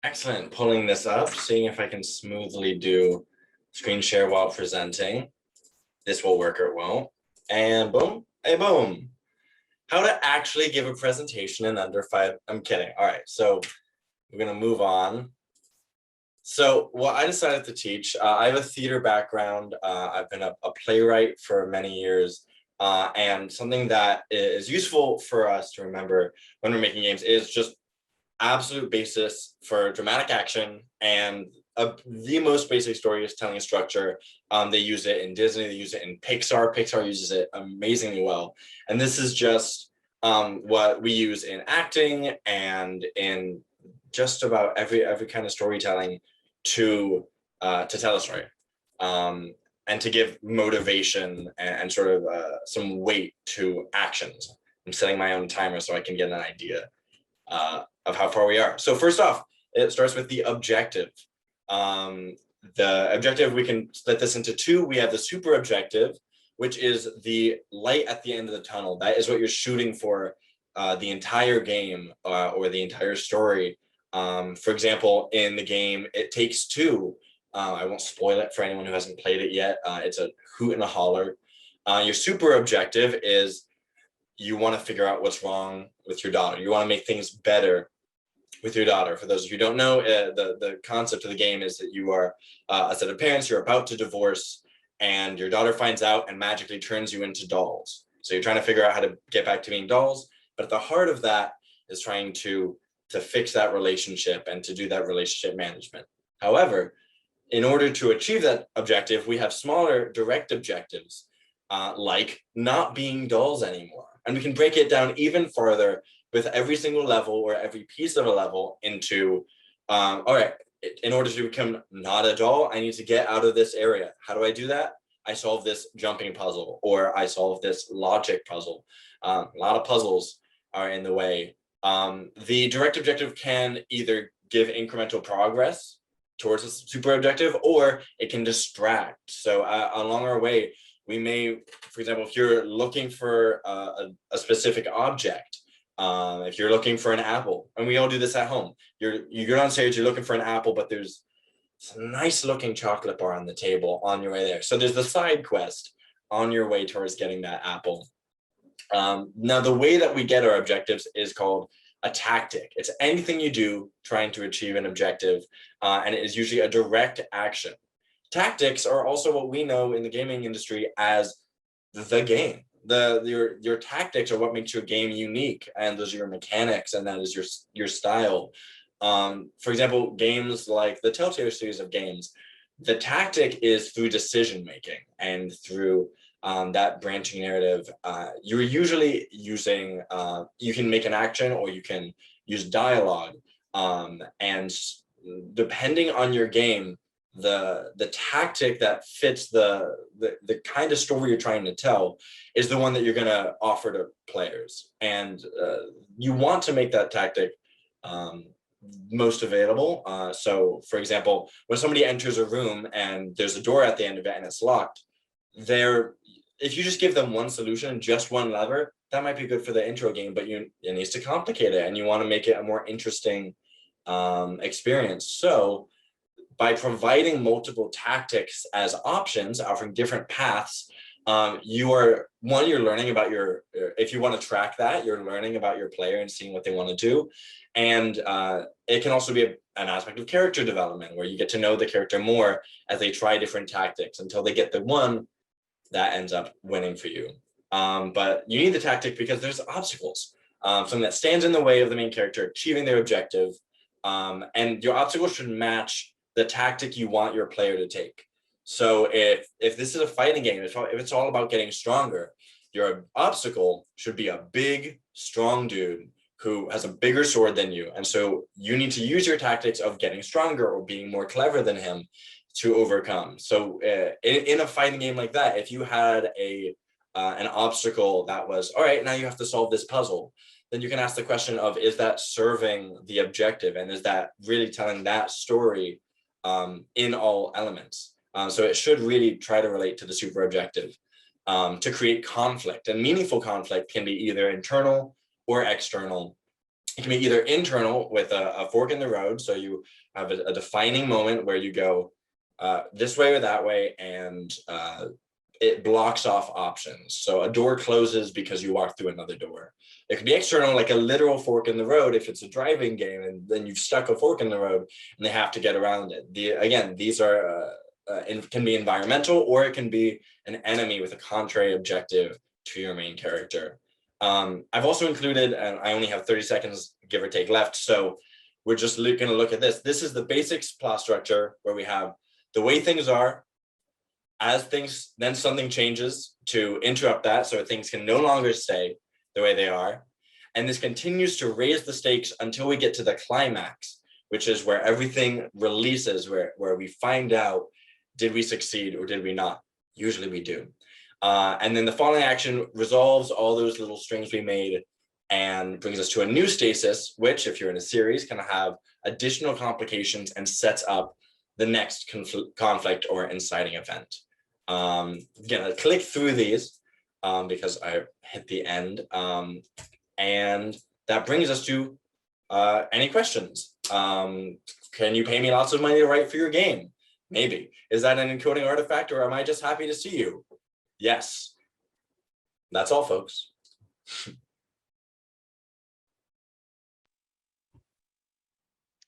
Excellent. Pulling this up, seeing if I can smoothly do screen share while presenting. This will work or it won't. And boom, hey, boom. How to actually give a presentation in under 5. I'm kidding. All right, so we're going to move on. So what I decided to teach, I have a theater background. I've been a playwright for many years. And something that is useful for us to remember when we're making games is just absolute basis for dramatic action and the most basic storytelling structure. They use it in Disney, they use it in Pixar. Pixar uses it amazingly well. And this is just what we use in acting and in just about every kind of storytelling to tell a story. And to give motivation and sort of some weight to actions. I'm setting my own timer so I can get an idea of how far we are. So first off, it starts with the objective. The objective, we can split this into two. We have the super objective, which is the light at the end of the tunnel. That is what you're shooting for the entire game or the entire story. For example, in the game, It Takes Two. I won't spoil it for anyone who hasn't played it yet. It's a hoot and a holler. Your super objective is you want to figure out what's wrong with your daughter. You want to make things better with your daughter. For those of you who don't know, the concept of the game is that you are a set of parents, you're about to divorce, and your daughter finds out and magically turns you into dolls. So you're trying to figure out how to get back to being dolls. But at the heart of that is trying to fix that relationship and to do that relationship management. However, in order to achieve that objective, we have smaller direct objectives, like not being dolls anymore. And we can break it down even further with every single level or every piece of a level into, all right, in order to become not a doll, I need to get out of this area. How do I do that? I solve this jumping puzzle, or I solve this logic puzzle. A lot of puzzles are in the way. The direct objective can either give incremental progress towards a super objective, or it can distract. So along our way, we may, for example, if you're looking for a specific object, if you're looking for an apple, and we all do this at home, you go downstairs, you're looking for an apple, but there's some nice looking chocolate bar on the table on your way there. So there's the side quest on your way towards getting that apple. Now, the way that we get our objectives is called a tactic. It's anything you do trying to achieve an objective, and it is usually a direct action. Tactics are also what we know in the gaming industry as the game. Your tactics are what makes your game unique, and those are your mechanics, and that is your style. For example, games like the Telltale series of games, the tactic is through decision making and through that branching narrative. You're usually using, you can make an action or you can use dialogue, and depending on your game, the tactic that fits the kind of story you're trying to tell is the one that you're going to offer to players. And you want to make that tactic most available. So for example, when somebody enters a room and there's a door at the end of it and it's locked, if you just give them one solution, just one lever, that might be good for the intro game, but it needs to complicate it, and you want to make it a more interesting experience. So by providing multiple tactics as options, offering different paths, you're learning about if you want to track that, you're learning about your player and seeing what they want to do. And it can also be an aspect of character development where you get to know the character more as they try different tactics until they get the one that ends up winning for you. But you need the tactic because there's obstacles, something that stands in the way of the main character achieving their objective. And your obstacle should match the tactic you want your player to take. So if this is a fighting game, if it's all about getting stronger, your obstacle should be a big, strong dude who has a bigger sword than you. And so you need to use your tactics of getting stronger or being more clever than him to overcome. So in a fighting game like that, if you had an obstacle that was, all right, now you have to solve this puzzle, then you can ask the question of, is that serving the objective? And is that really telling that story in all elements? So it should really try to relate to the super objective to create conflict. And meaningful conflict can be either internal or external. It can be either internal with a fork in the road, so you have a defining moment where you go this way or that way, and it blocks off options. So a door closes because you walk through another door. It can be external, like a literal fork in the road if it's a driving game, and then you've stuck a fork in the road and they have to get around it. Again, these are can be environmental, or it can be an enemy with a contrary objective to your main character. I've also included, and I only have 30 seconds, give or take, left, so we're just going to look at this. This is the basics plot structure where we have the way things are. As things, then something changes to interrupt that, so things can no longer stay the way they are. And this continues to raise the stakes until we get to the climax, which is where everything releases, where we find out, did we succeed or did we not? Usually we do. And then the following action resolves all those little strings we made and brings us to a new stasis, which, if you're in a series, can have additional complications and sets up the next conflict or inciting event. Again, I'll click through these because I hit the end. And that brings us to any questions. Can you pay me lots of money to write for your game? Maybe. Is that an encoding artifact, or am I just happy to see you? Yes. That's all, folks.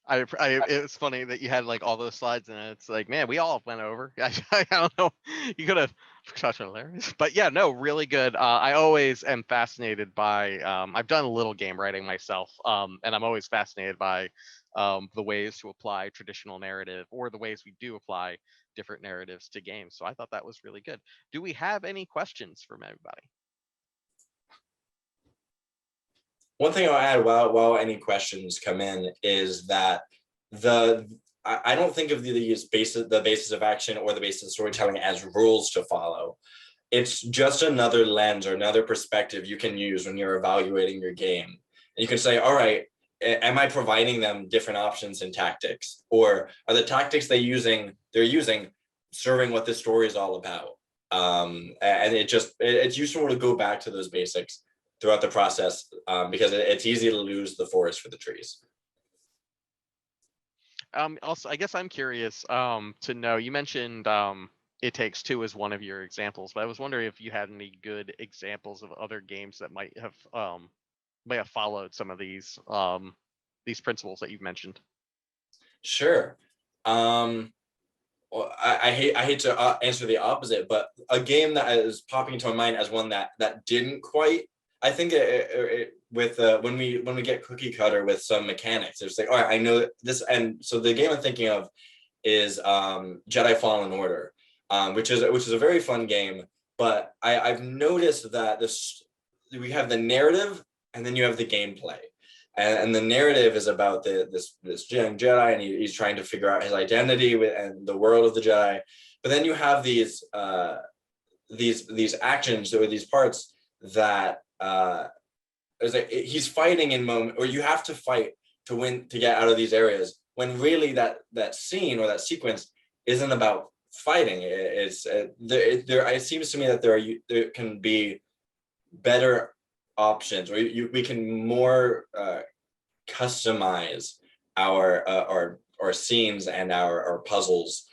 It's funny that you had like all those slides, and it's like, man, we all went over. I don't know. You could have touched on hilarious, but yeah, no, really good. I always am fascinated by. I've done a little game writing myself, and I'm always fascinated by the ways to apply traditional narrative, or the ways we do apply different narratives to games. So I thought that was really good. Do we have any questions from everybody? One thing I'll add while any questions come in is that I don't think of the basis of action or the basis of storytelling as rules to follow. It's just another lens or another perspective you can use when you're evaluating your game. And you can say, all right, am I providing them different options and tactics? Or are the tactics they're using serving what this story is all about? And it's useful to go back to those basics throughout the process, because it's easy to lose the forest for the trees. Also, I guess I'm curious to know, you mentioned It Takes Two as one of your examples, but I was wondering if you had any good examples of other games that might have followed some of these principles that you've mentioned. Sure. Well, I hate to answer the opposite, but a game that is popping into my mind as one that didn't quite. I think with when we get cookie cutter with some mechanics, it's like, all right, I know this, and so the game I'm thinking of is Jedi Fallen Order, which is a very fun game. But I've noticed that we have the narrative and then you have the gameplay, and the narrative is about this young Jedi, and he's trying to figure out his identity and the world of the Jedi. But then you have these actions or these parts that it's like he's fighting in moment, or you have to fight to win, to get out of these areas, when really that scene or that sequence isn't about fighting. It seems to me that there can be better options, or we can more customize our scenes and our puzzles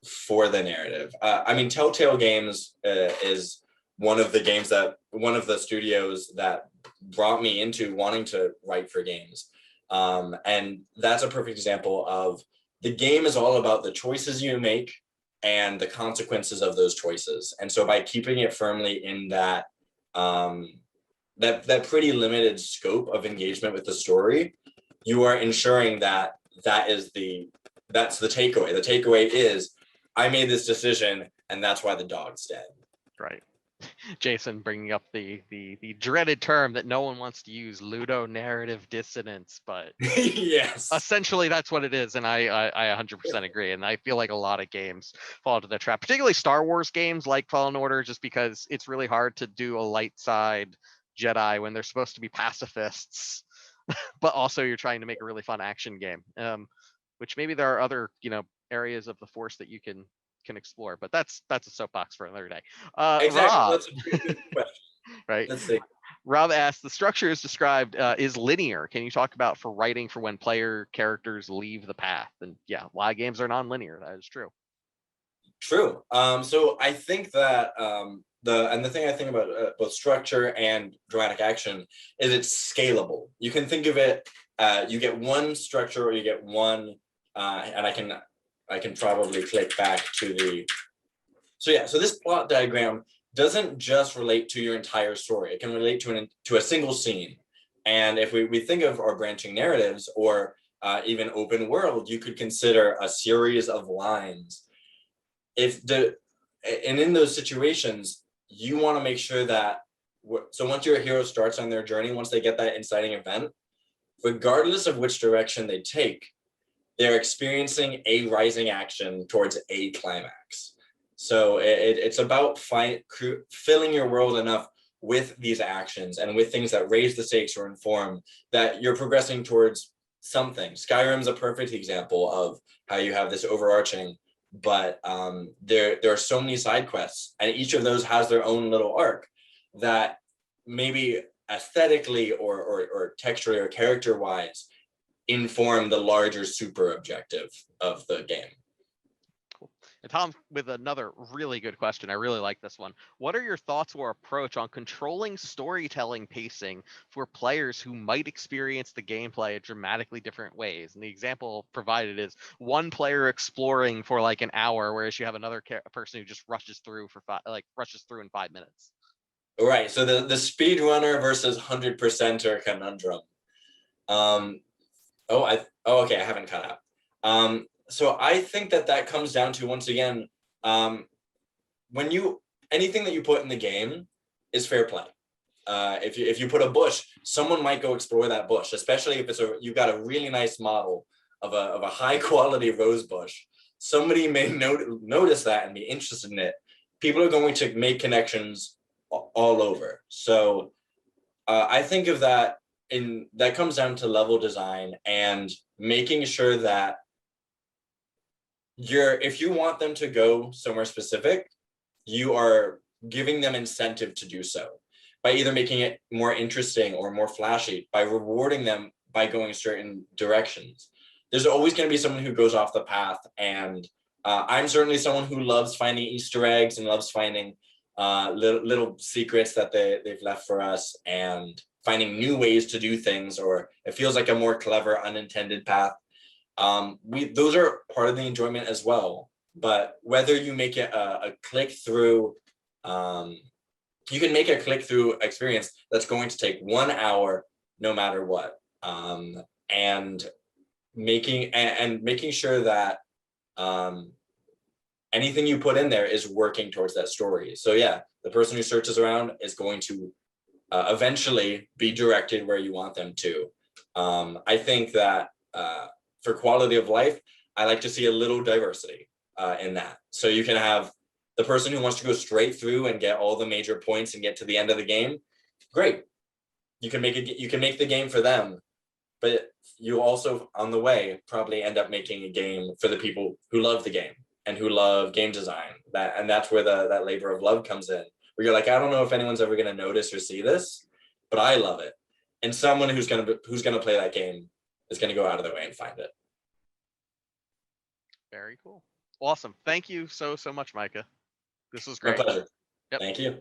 for the narrative. I mean, Telltale Games is one of the studios that brought me into wanting to write for games. And that's a perfect example of the game is all about the choices you make and the consequences of those choices. And so by keeping it firmly in that pretty limited scope of engagement with the story, you are ensuring that's the takeaway. The takeaway is, I made this decision and that's why the dog's dead. Right. Jason bringing up the dreaded term that no one wants to use, ludonarrative dissonance, but yes, essentially that's what it is, and I 100% agree. And I feel like a lot of games fall into that trap, particularly Star Wars games like Fallen Order, just because it's really hard to do a light side Jedi when they're supposed to be pacifists, but also you're trying to make a really fun action game. Which maybe there are other areas of the Force that you can explore, but that's a soapbox for another day. exactly. Rob, That's a pretty good question. right? Let's see. Rob asks, the structure is described is linear. Can you talk about for writing for when player characters leave the path? And yeah, a lot of games are non-linear. That is true. True. So I think that the thing I think about both structure and dramatic action is it's scalable. You can think of it, you get one structure or you get one, and I can probably click back to the. So yeah, so this plot diagram doesn't just relate to your entire story. It can relate to a single scene. And if we think of our branching narratives or even open world, you could consider a series of lines. And in those situations, you want to make sure that so once your hero starts on their journey, once they get that inciting event, regardless of which direction they take, they're experiencing a rising action towards a climax. So it's about filling your world enough with these actions and with things that raise the stakes or inform that you're progressing towards something. Skyrim's a perfect example of how you have this overarching, but there are so many side quests, and each of those has their own little arc that maybe aesthetically or texturally or character wise inform the larger super objective of the game. Cool. And Tom, with another really good question, I really like this one. What are your thoughts or approach on controlling storytelling pacing for players who might experience the gameplay in dramatically different ways? And the example provided is one player exploring for like an hour, whereas you have another person who just rushes through in 5 minutes. Right. So the speed runner versus 100%er conundrum. Okay, I haven't cut out. So I think that comes down to, once again, anything that you put in the game is fair play. If you put a bush, someone might go explore that bush, especially if you've got a really nice model of a high quality rose bush. Somebody may notice that and be interested in it. People are going to make connections all over. So I think of that that comes down to level design and making sure that if you want them to go somewhere specific, you are giving them incentive to do so by either making it more interesting or more flashy, by rewarding them by going certain directions. There's always going to be someone who goes off the path, and I'm certainly someone who loves finding Easter eggs and loves finding little secrets that they've left for us, and finding new ways to do things, or it feels like a more clever unintended path. Those are part of the enjoyment as well. But whether you make it a click through, you can make a click through experience that's going to take 1 hour no matter what, and making sure that anything you put in there is working towards that story. So yeah, the person who searches around is going to eventually be directed where you want them to. I think that for quality of life, I like to see a little diversity in that. So you can have the person who wants to go straight through and get all the major points and get to the end of the game. Great. You can make the game for them, but you also on the way probably end up making a game for the people who love the game and who love game design. That's where that labor of love comes in, where you're like, I don't know if anyone's ever going to notice or see this, but I love it. And someone who's going to play that game is going to go out of their way and find it. Very cool. Awesome. Thank you so much, Micah. This was great. My pleasure. Yep. Thank you.